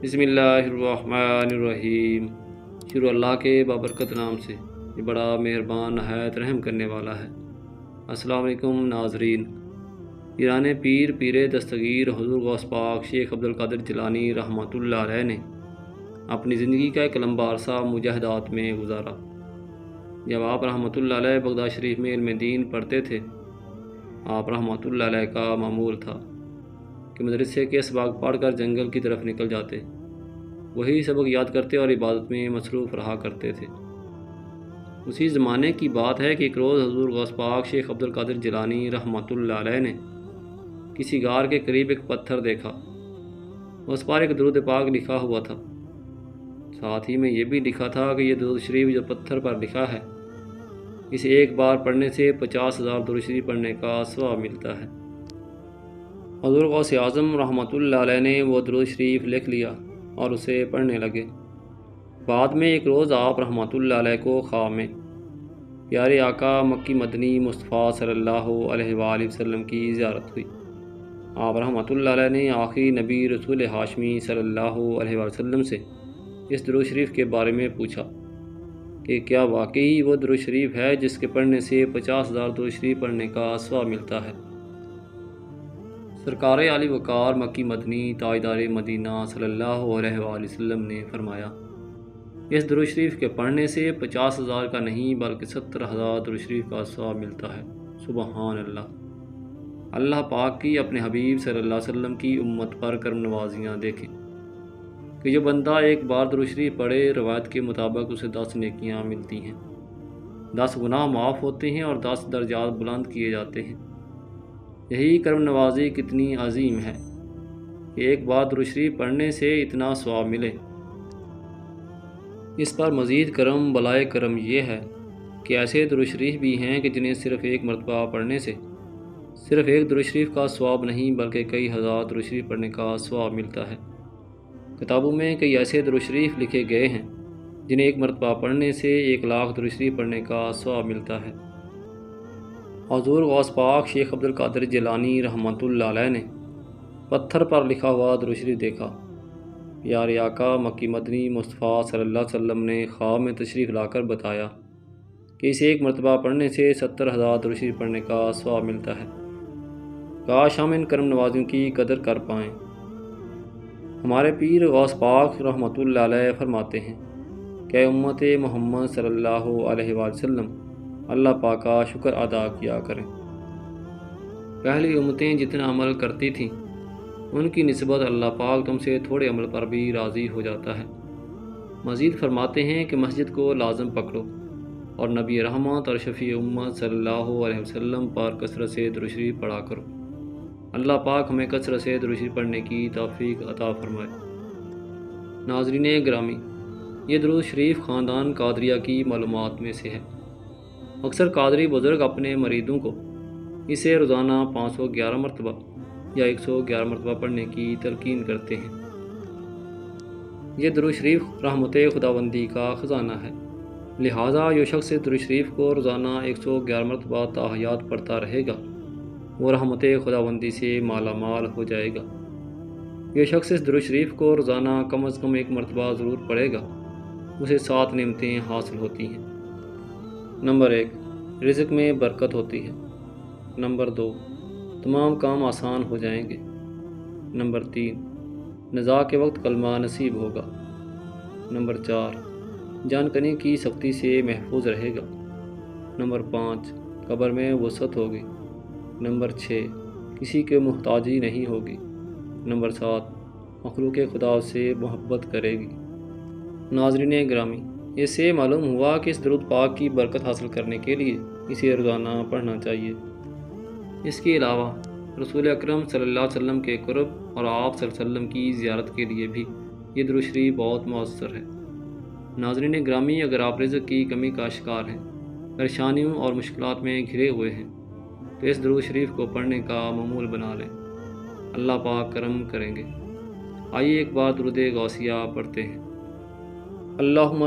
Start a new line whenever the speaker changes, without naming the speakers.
بسم اللہ الرحمن الرحیم۔ شروع اللہ کے بابرکت نام سے، یہ بڑا مہربان نہایت رحم کرنے والا ہے۔ السلام علیکم ناظرین۔ پیران پیر پیر دستگیر حضور غوث پاک شیخ عبدالقادر جیلانی رحمۃ اللہ علیہ نے اپنی زندگی کا ایک لمبا عرصہ مجاہدات میں گزارا۔ جب آپ رحمۃ اللہ علیہ بغداد شریف میں علم دین پڑھتے تھے، آپ رحمۃ اللہ علیہ کا معمول تھا کہ مدرسے کے اسباق پڑھ کر جنگل کی طرف نکل جاتے، وہی سبق یاد کرتے اور عبادت میں مصروف رہا کرتے تھے۔ اسی زمانے کی بات ہے کہ ایک روز حضور غوث پاک شیخ عبدالقادر جیلانی رحمۃ اللہ علیہ نے کسی غار کے قریب ایک پتھر دیکھا۔ اس پر ایک درود پاک لکھا ہوا تھا، ساتھ ہی میں یہ بھی لکھا تھا کہ یہ درود شریف جو پتھر پر لکھا ہے، اسے ایک بار پڑھنے سے 50,000 درود شریف پڑھنے کا ثواب ملتا ہے۔ حضور غوث اعظم رحمۃ اللہ علیہ نے وہ درود شریف لکھ لیا اور اسے پڑھنے لگے۔ بعد میں ایک روز آپ رحمۃ اللہ علیہ کو خواب میں پیارے آقا مکی مدنی مصطفیٰ صلی اللہ علیہ وآلہ وسلم کی زیارت ہوئی۔ آپ رحمۃ اللہ علیہ نے آخری نبی رسول ہاشمی صلی اللہ علیہ وآلہ وسلم سے اس درود شریف کے بارے میں پوچھا کہ کیا واقعی وہ درود شریف ہے جس کے پڑھنے سے 50,000 درود شریف پڑھنے کا ثواب ملتا ہے؟ سرکار عالی وقار مکی مدنی تاجدار مدینہ صلی اللہ علیہ وآلہ وسلم نے فرمایا، اس درود شریف کے پڑھنے سے 50,000 کا نہیں بلکہ 70,000 درود شریف کا ثواب ملتا ہے۔ سبحان اللہ۔ اللہ پاک کی اپنے حبیب صلی اللہ علیہ وسلم کی امت پر کرم نوازیاں دیکھیں کہ جو بندہ ایک بار درود شریف پڑھے، روایت کے مطابق اسے 10 نیکیاں ملتی ہیں، 10 گناہ معاف ہوتے ہیں اور 10 درجات بلند کیے جاتے ہیں۔ یہی کرم نوازی کتنی عظیم ہے کہ ایک بار درود شریف پڑھنے سے اتنا ثواب ملے۔ اس پر مزید کرم بلائے کرم یہ ہے کہ ایسے درود شریف بھی ہیں کہ جنہیں صرف ایک مرتبہ پڑھنے سے صرف ایک درود شریف کا ثواب نہیں بلکہ کئی ہزار درود شریف پڑھنے کا ثواب ملتا ہے۔ کتابوں میں کئی ایسے درود شریف لکھے گئے ہیں جنہیں ایک مرتبہ پڑھنے سے 1,00,000 درود شریف پڑھنے کا ثواب ملتا ہے۔ حضور غوث پاک شیخ عبدالقادر جیلانی رحمۃ اللہ علیہ نے پتھر پر لکھا ہوا درود شریف دیکھا۔ پیارے آقا مکی مدنی مصطفیٰ صلی اللہ علیہ وسلم نے خواب میں تشریف لا کر بتایا کہ اسے ایک مرتبہ پڑھنے سے 70,000 درود شریف پڑھنے کا ثواب ملتا ہے۔ کاش ہم ان کرم نوازیوں کی قدر کر پائیں۔ ہمارے پیر غوث پاک رحمۃ اللہ علیہ فرماتے ہیں کہ امت محمد صلی اللہ علیہ وآلہ وسلم اللہ پاک کا شکر ادا کیا کریں۔ پہلی امتیں جتنا عمل کرتی تھیں، ان کی نسبت اللہ پاک تم سے تھوڑے عمل پر بھی راضی ہو جاتا ہے۔ مزید فرماتے ہیں کہ مسجد کو لازم پکڑو اور نبی رحمت اور شفیع امت صلی اللہ علیہ وسلم پر کثرت سے درود شریف پڑھا کرو۔ اللہ پاک ہمیں کثرت سے درود شریف پڑھنے کی توفیق عطا فرمائے۔ ناظرین گرامی، یہ درود شریف خاندان قادریہ کی معلومات میں سے ہے۔ اکثر قادری بزرگ اپنے مریدوں کو اسے روزانہ 511 مرتبہ یا 111 مرتبہ پڑھنے کی تلقین کرتے ہیں۔ یہ درود شریف رحمت خداوندی کا خزانہ ہے، لہٰذا جو شخص اس درود شریف کو روزانہ 111 مرتبہ تا حیات پڑھتا رہے گا، وہ رحمت خداوندی سے مالا مال ہو جائے گا۔ جو شخص اس درود شریف کو روزانہ کم از کم 1 مرتبہ ضرور پڑھے گا، اسے 7 نعمتیں حاصل ہوتی ہیں۔ نمبر 1، رزق میں برکت ہوتی ہے۔ نمبر 2، تمام کام آسان ہو جائیں گے۔ نمبر 3، نزاع کے وقت کلمہ نصیب ہوگا۔ نمبر 4، جان کنی کی سختی سے محفوظ رہے گا۔ نمبر 5، قبر میں وسعت ہوگی۔ نمبر 6، کسی کے محتاجی نہیں ہوگی۔ نمبر 7، مخلوق خدا سے محبت کرے گی۔ ناظرین گرامی، اس سے معلوم ہوا کہ اس درود پاک کی برکت حاصل کرنے کے لیے اسے روزانہ پڑھنا چاہیے۔ اس کے علاوہ رسول اکرم صلی اللہ علیہ وسلم کے قرب اور آپ صلی اللہ علیہ وسلم کی زیارت کے لیے بھی یہ درود شریف بہت مؤثر ہے۔ ناظرین گرامی، اگر آپ رزق کی کمی کا شکار ہیں، پریشانیوں اور مشکلات میں گھرے ہوئے ہیں، تو اس درود شریف کو پڑھنے کا معمول بنا لیں، اللہ پاک کرم کریں گے۔ آئیے ایک بار درود غوثیہ پڑھتے ہیں۔ اللہم